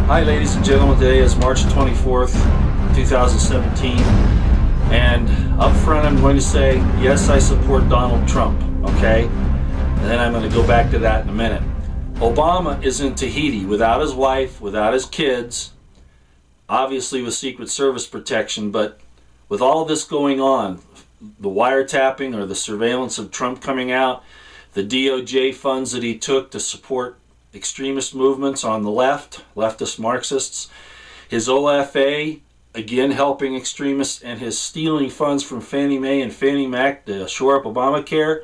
Hi ladies and gentlemen, today is March 24th, 2017, and up front I'm going to say, yes, I support Donald Trump, okay? And then I'm going to go back to that in a minute. Obama is in Tahiti without his wife, without his kids, obviously with Secret Service protection, but with all of this going on, the wiretapping or the surveillance of Trump coming out, the DOJ funds that he took to support extremist movements on the left, leftist Marxists, his OFA, again helping extremists, and his stealing funds from Fannie Mae and Fannie Mac to shore up Obamacare.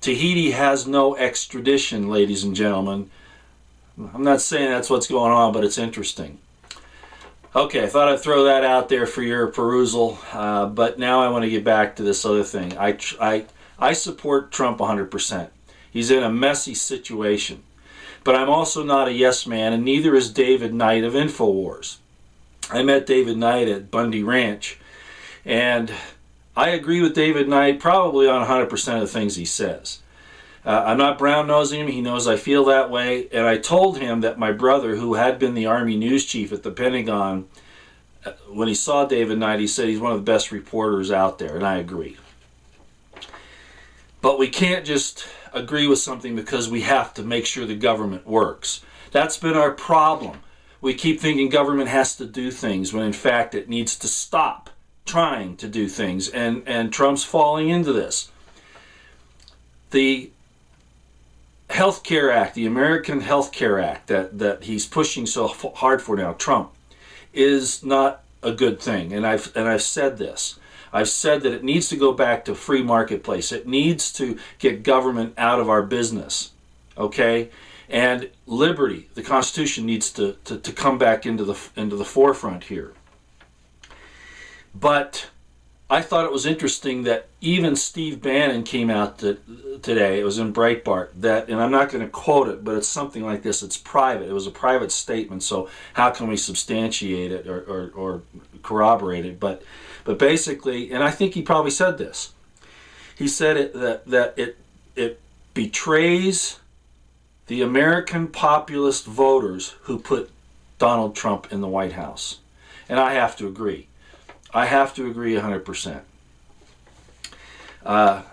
Tahiti has no extradition, ladies and gentlemen. I'm not saying that's what's going on, but it's interesting. Okay, I thought I'd throw that out there for your perusal, but now I want to get back to this other thing. I support Trump 100%. He's in a messy situation. But I'm also not a yes man, and neither is David Knight of InfoWars. I met David Knight at Bundy Ranch, and I agree with David Knight probably on 100% of the things he says. I'm not brown-nosing him. He knows I feel that way, and I told him that my brother, who had been the Army news chief at the Pentagon, when he saw David Knight, he said he's one of the best reporters out there, and I agree. But we can't just agree with something because we have to make sure the government works. That's been our problem. We keep thinking government has to do things when in fact it needs to stop trying to do things, and Trump's falling into this. The Health Care Act, the American Health Care Act that he's pushing so hard for now, Trump, is not a good thing, and I've said this. I've said that it needs to go back to free marketplace. It needs to get government out of our business, okay? And liberty, the Constitution, needs to come back into the forefront here. But I thought it was interesting that even Steve Bannon came out today. It was in Breitbart that, and I'm not going to quote it, but it's something like this. It's private. It was a private statement, so how can we substantiate it or corroborate it? But basically, and I think he probably said this, he said that it betrays the American populist voters who put Donald Trump in the White House. And I have to agree. I have to agree 100%. And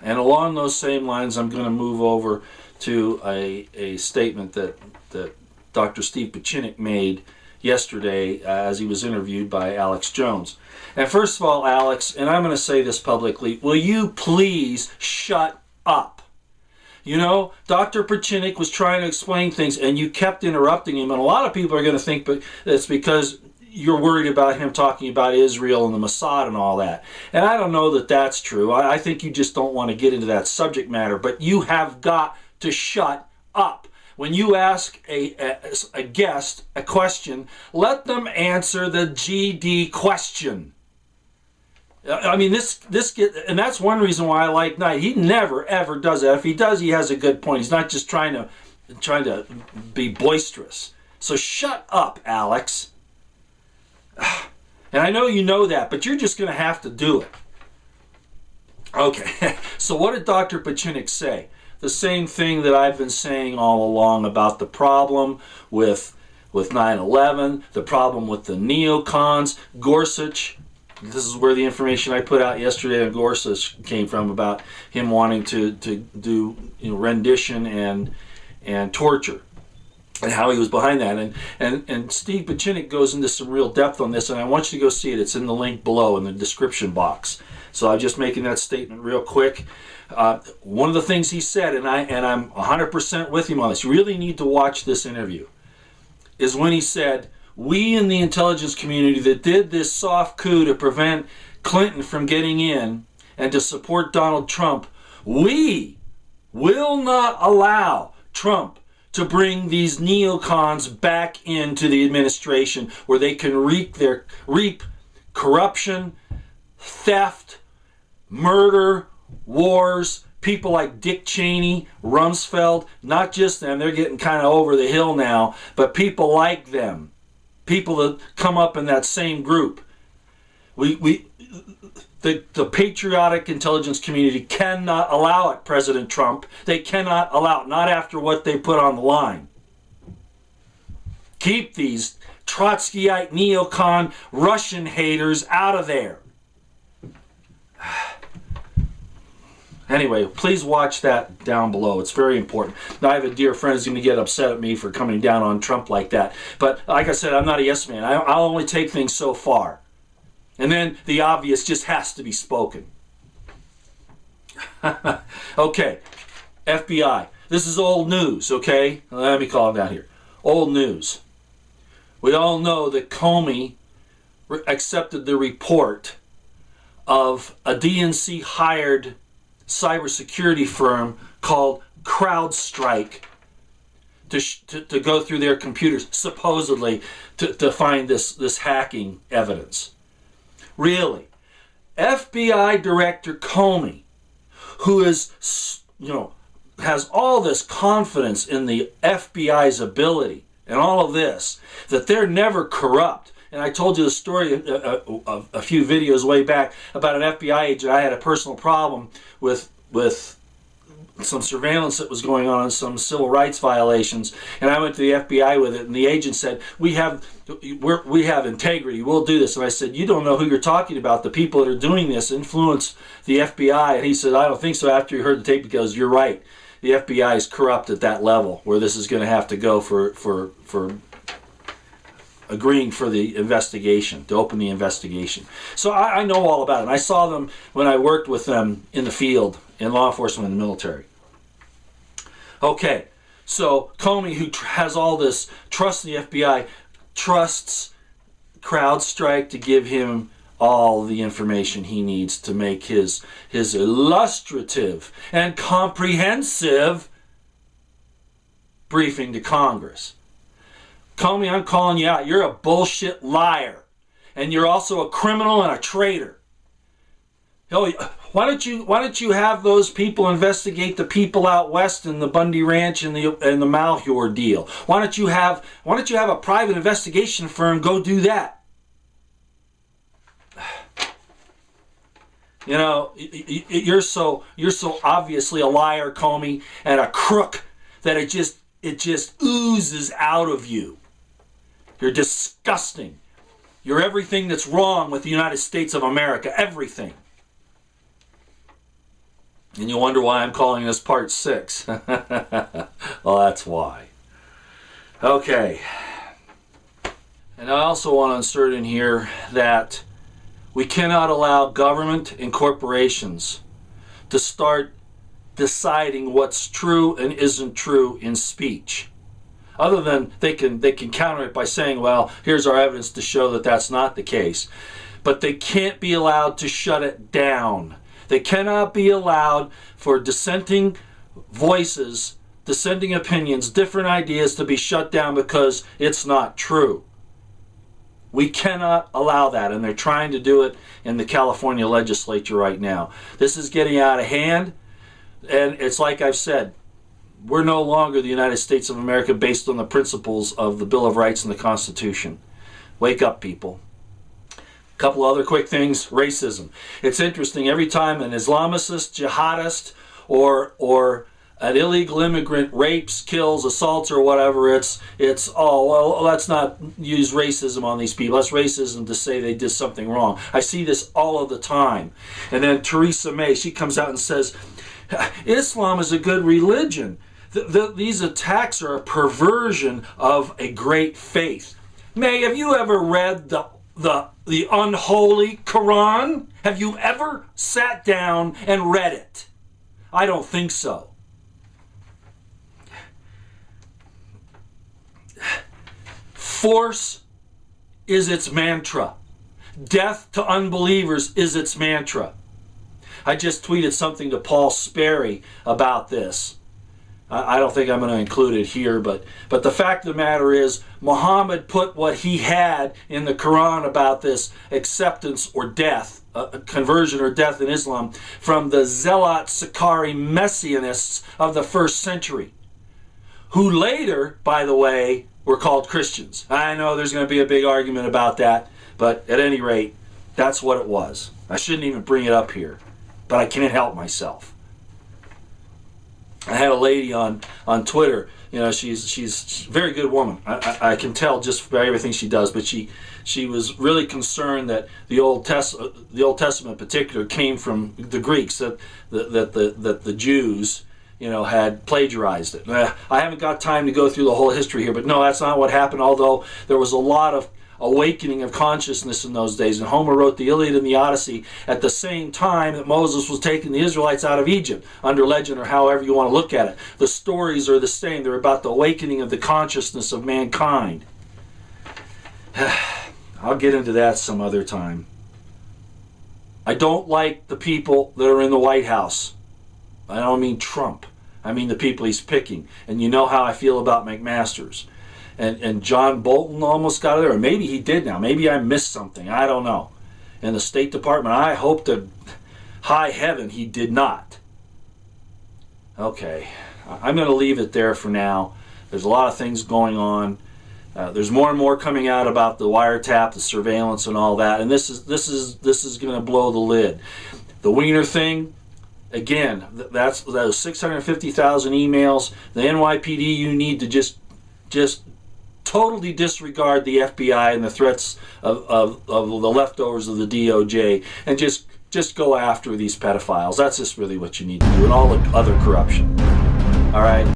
along those same lines, I'm going to move over to a statement that Dr. Steve Pieczenik made yesterday as he was interviewed by Alex Jones. And first of all, Alex, and I'm going to say this publicly, will you please shut up? You know, Dr. Pieczenik was trying to explain things and you kept interrupting him, and a lot of people are going to think it's because you're worried about him talking about Israel and the Mossad and all that. And I don't know that that's true. I think you just don't want to get into that subject matter, but you have got to shut up. When you ask a guest a question, let them answer the GD question. I mean, and that's one reason why I like Knight. He never ever does that. If he does, he has a good point. He's not just trying to be boisterous. So shut up, Alex. And I know you know that, but you're just going to have to do it. Okay. So what did Dr. Pieczenik say? The same thing that I've been saying all along about the problem with 9/11, the problem with the neocons, Gorsuch. This is where the information I put out yesterday on Gorsuch came from, about him wanting to do rendition and torture, and how he was behind that. And Steve Pieczenik goes into some real depth on this, and I want you to go see it. It's in the link below in the description box. So I'm just making that statement real quick. One of the things he said, and I'm 100% with him on this, you really need to watch this interview, is when he said, we in the intelligence community that did this soft coup to prevent Clinton from getting in and to support Donald Trump, we will not allow Trump to bring these neocons back into the administration where they can reap corruption, theft, murder, wars. People like Dick Cheney, Rumsfeld, not just them, they're getting kind of over the hill now, but people like them, people that come up in that same group. The patriotic intelligence community cannot allow it, President Trump. They cannot allow it, not after what they put on the line. Keep these Trotskyite neocon Russian haters out of there. Anyway, please watch that down below. It's very important. Now, I have a dear friend who's going to get upset at me for coming down on Trump like that. But like I said, I'm not a yes man. I'll only take things so far. And then the obvious just has to be spoken. Okay, FBI. This is old news, okay? Let me call it down here. Old news. We all know that Comey accepted the report of a DNC hired cybersecurity firm called CrowdStrike to go through their computers, supposedly to find this hacking evidence. Really, FBI Director Comey, who is, has all this confidence in the FBI's ability and all of this, that they're never corrupt. And I told you the story a few videos way back about an FBI agent. I had a personal problem with some surveillance that was going on, some civil rights violations, and I went to the FBI with it, and the agent said, we have integrity, we'll do this. And I said, you don't know who you're talking about. The people that are doing this influence the FBI. And he said, I don't think so, after he heard the tape, because you're right. The FBI is corrupt at that level where this is going to have to go for agreeing for the investigation, to open the investigation. So I know all about it. And I saw them when I worked with them in the field, in law enforcement and the military. Okay, so Comey, who has all this trust in the FBI, trusts CrowdStrike to give him all the information he needs to make his illustrative and comprehensive briefing to Congress. Comey, I'm calling you out. You're a bullshit liar. And you're also a criminal and a traitor. Why don't you have those people investigate the people out west in the Bundy Ranch and the Malheur deal? Why don't you have a private investigation firm go do that? You're so obviously a liar, Comey, and a crook that it just oozes out of you. You're disgusting. You're everything that's wrong with the United States of America. Everything. And you wonder why I'm calling this part 6. Well, that's why. Okay. And I also want to insert in here that we cannot allow government and corporations to start deciding what's true and isn't true in speech. Other than they can counter it by saying, well, here's our evidence to show that that's not the case. But they can't be allowed to shut it down. They cannot be allowed for dissenting voices, dissenting opinions, different ideas to be shut down because it's not true. We cannot allow that, and they're trying to do it in the California legislature right now. This is getting out of hand, and it's like I've said, we're no longer the United States of America based on the principles of the Bill of Rights and the Constitution. Wake up, people. A couple other quick things. Racism. It's interesting. Every time an Islamicist, jihadist, or an illegal immigrant rapes, kills, assaults, or whatever, it's oh, well, let's not use racism on these people. That's racism to say they did something wrong. I see this all of the time. And then Theresa May, she comes out and says, Islam is a good religion. These attacks are a perversion of a great faith. May, have you ever read the unholy Quran? Have you ever sat down and read it? I don't think so. Force is its mantra. Death to unbelievers is its mantra. I just tweeted something to Paul Sperry about this. I don't think I'm going to include it here, but the fact of the matter is, Muhammad put what he had in the Quran about this acceptance or death, conversion or death in Islam, from the Zealot Sicarii Messianists of the 1st century, who later, by the way, were called Christians. I know there's going to be a big argument about that, but at any rate, that's what it was. I shouldn't even bring it up here, but I can't help myself. I had a lady on Twitter. You know, she's a very good woman. I can tell just by everything she does. But she was really concerned that the Old Testament in particular came from the Greeks, that the Jews, you know, had plagiarized it. I haven't got time to go through the whole history here, but no, that's not what happened. Although there was a lot of awakening of consciousness in those days, and Homer wrote the Iliad and the Odyssey at the same time that Moses was taking the Israelites out of Egypt, under legend or however you want to look at it. The stories are the same. They're about the awakening of the consciousness of mankind. I'll get into that some other time. I don't like the people that are in the White House. I don't mean Trump. I mean the people he's picking. And you know how I feel about McMaster's. And John Bolton almost got there, or maybe he did now. Maybe I missed something. I don't know. And the State Department, I hope to high heaven he did not. Okay, I'm going to leave it there for now. There's a lot of things going on. There's more and more coming out about the wiretap, the surveillance, and all that. And this is going to blow the lid. The Wiener thing, again, that's those 650,000 emails. The NYPD, you need to just totally disregard the FBI and the threats of the leftovers of the DOJ, and just go after these pedophiles. That's just really what you need to do, and all the other corruption. All right.